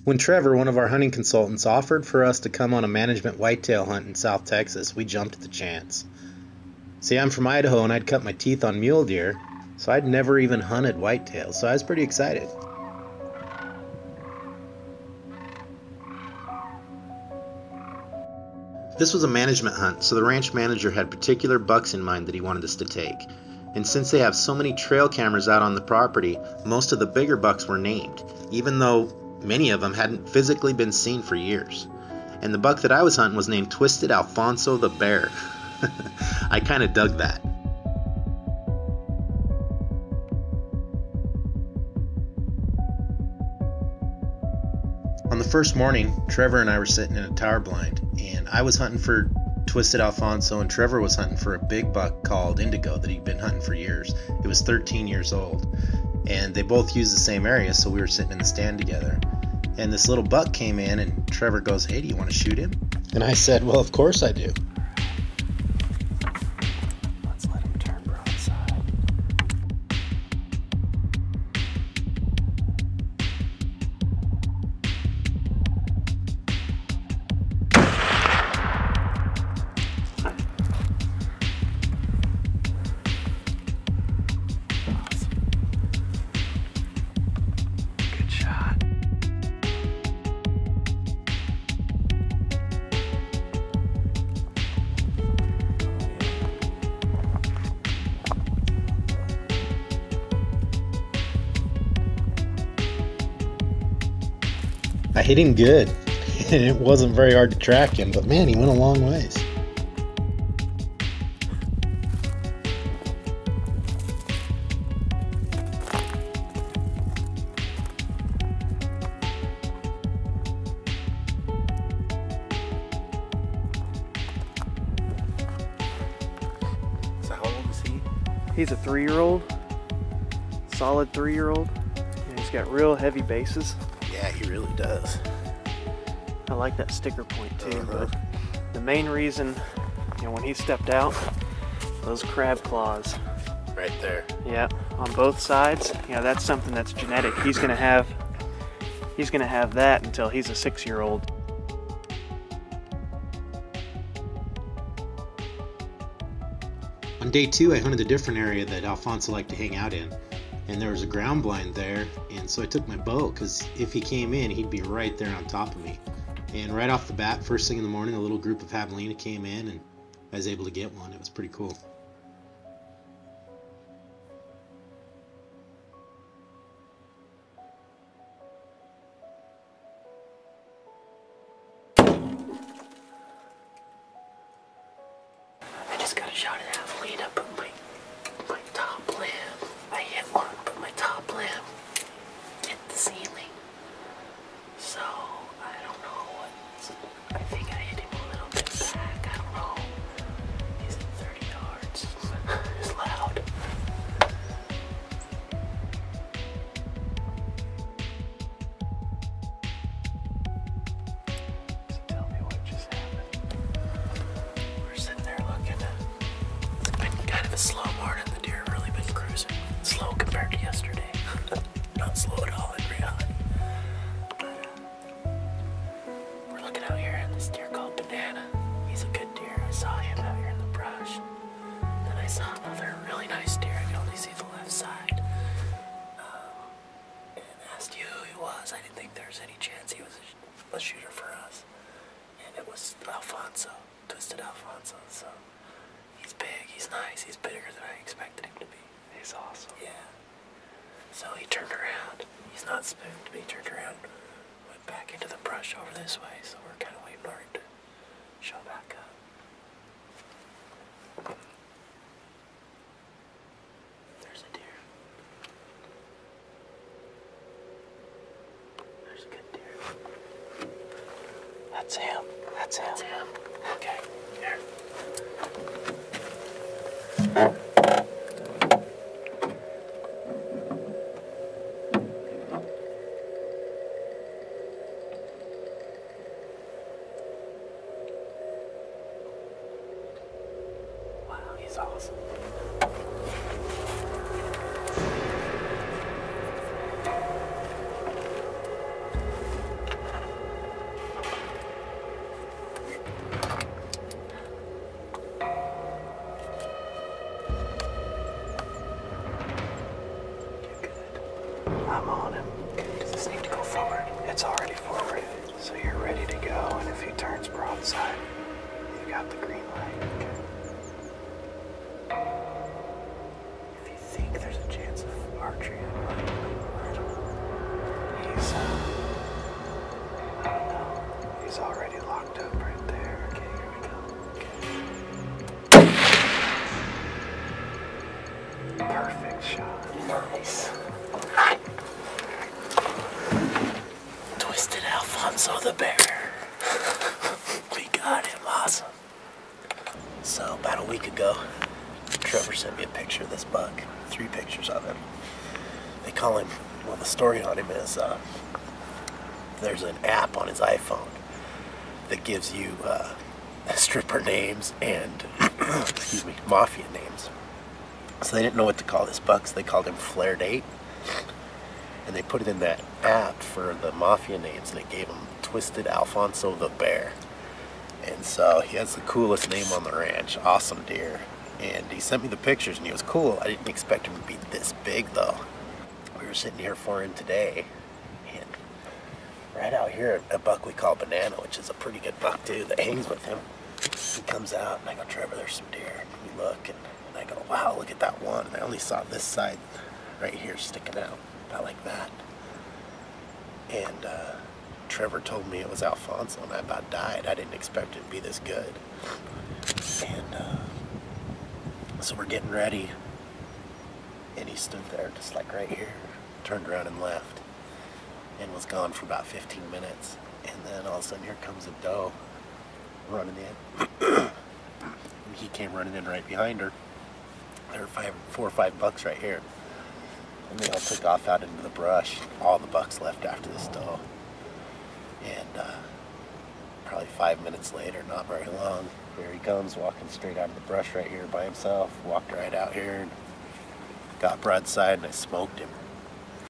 When Trevor, one of our hunting consultants, offered for us to come on a management whitetail hunt in South Texas, we jumped at the chance. See, I'm from Idaho and I'd cut my teeth on mule deer, so I'd never even hunted whitetails, so I was pretty excited. This was a management hunt, so the ranch manager had particular bucks in mind that he wanted us to take. And since they have so many trail cameras out on the property, most of the bigger bucks were named, even though many of them hadn't physically been seen for years. And the buck that I was hunting was named Twisted Alfonso the Bear. I kind of dug that. On the first morning, Trevor and I were sitting in a tower blind, and I was hunting for Twisted Alfonso, and Trevor was hunting for a big buck called Indigo that he'd been hunting for years. It was 13 years old, and they both used the same area, so we were sitting in the stand together. And this little buck came in, and Trevor goes, "Hey, do you want to shoot him?" And I said, "Well, of course I do." Let's let him turn broadside. Good shot. I hit him good, and it wasn't very hard to track him, but man, he went a long ways. So how old is he? He's a 3-year-old. Solid 3-year-old. And he's got real heavy bases. Yeah, he really does. I like that sticker point too, but the main reason, when he stepped out, those crab claws. Right there. Yeah, on both sides. That's something that's genetic. He's gonna have that until he's a 6-year-old. On day 2, I hunted a different area that Alfonso liked to hang out in, and there was a ground blind there, and so I took my bow, because if he came in, he'd be right there on top of me. And right off the bat, first thing in the morning, a little group of javelina came in, and I was able to get one. It was pretty cool. I just got a shot at javelina, but my top limb, I hit one, but my top limb hit the ceiling. So, I don't know I think I hit him a little bit back, I don't know. He's at 30 yards. It's loud. So tell me what just happened. We're sitting there looking. It's been kind of a slow morning. The deer have really been cruising. Slow compared to yesterday. Not slow at all in reality. We're looking out here and this deer called Banana. He's a good deer. I saw him out here in the brush. Then I saw another really nice deer. I could only see the left side. And asked you who he was. I didn't think there was any chance he was a shooter for us. And it was Alfonso. Twisted Alfonso. So he's big. He's nice. He's bigger than I expected him to be. He's awesome. Yeah. So he turned around. He's not spooked, but he turned around, went back into the brush over this way, so we're kind of waiting for him to show back up. There's a deer. There's a good deer. That's him. That's him. That's him. Okay, here. He's awesome. I'm on him. Does this need to go forward? It's already forward. So you're ready to go, and if he turns broadside, you got the green light. Okay. If you think there's a chance of archery, I don't know. I don't know. He's already locked up right there. Okay, here we go. Okay. Perfect shot. Nice. Twisted Alfonso the bear. We got him. Awesome. So about a week ago, Trevor sent me a picture of this buck. 3 pictures of him. They call him, well, the story on him is there's an app on his iPhone that gives you stripper names and excuse me, mafia names. So they didn't know what to call this buck, so they called him Flared 8. And they put it in that app for the mafia names, and it gave him Twisted Alfonso the bear. And so he has the coolest name on the ranch. Awesome deer. And he sent me the pictures, and he was cool. I didn't expect him to be this big, though. We were sitting here for him today, and right out here, a buck we call Banana, which is a pretty good buck, too, that hangs with him. He comes out, and I go, Trevor, there's some deer. And we look, and I go, wow, look at that one. And I only saw this side right here sticking out, about like that. And Trevor told me it was Alfonso, and I about died. I didn't expect it to be this good. And so we're getting ready, and he stood there just like right here, turned around and left, and was gone for about 15 minutes. And then all of a sudden, here comes a doe running in. And he came running in right behind her. There were 4 or 5 bucks right here. And they all took off out into the brush. All the bucks left after this doe. And probably 5 minutes later, not very long, here he comes walking straight out of the brush right here by himself. Walked right out here and got broadside, and I smoked him.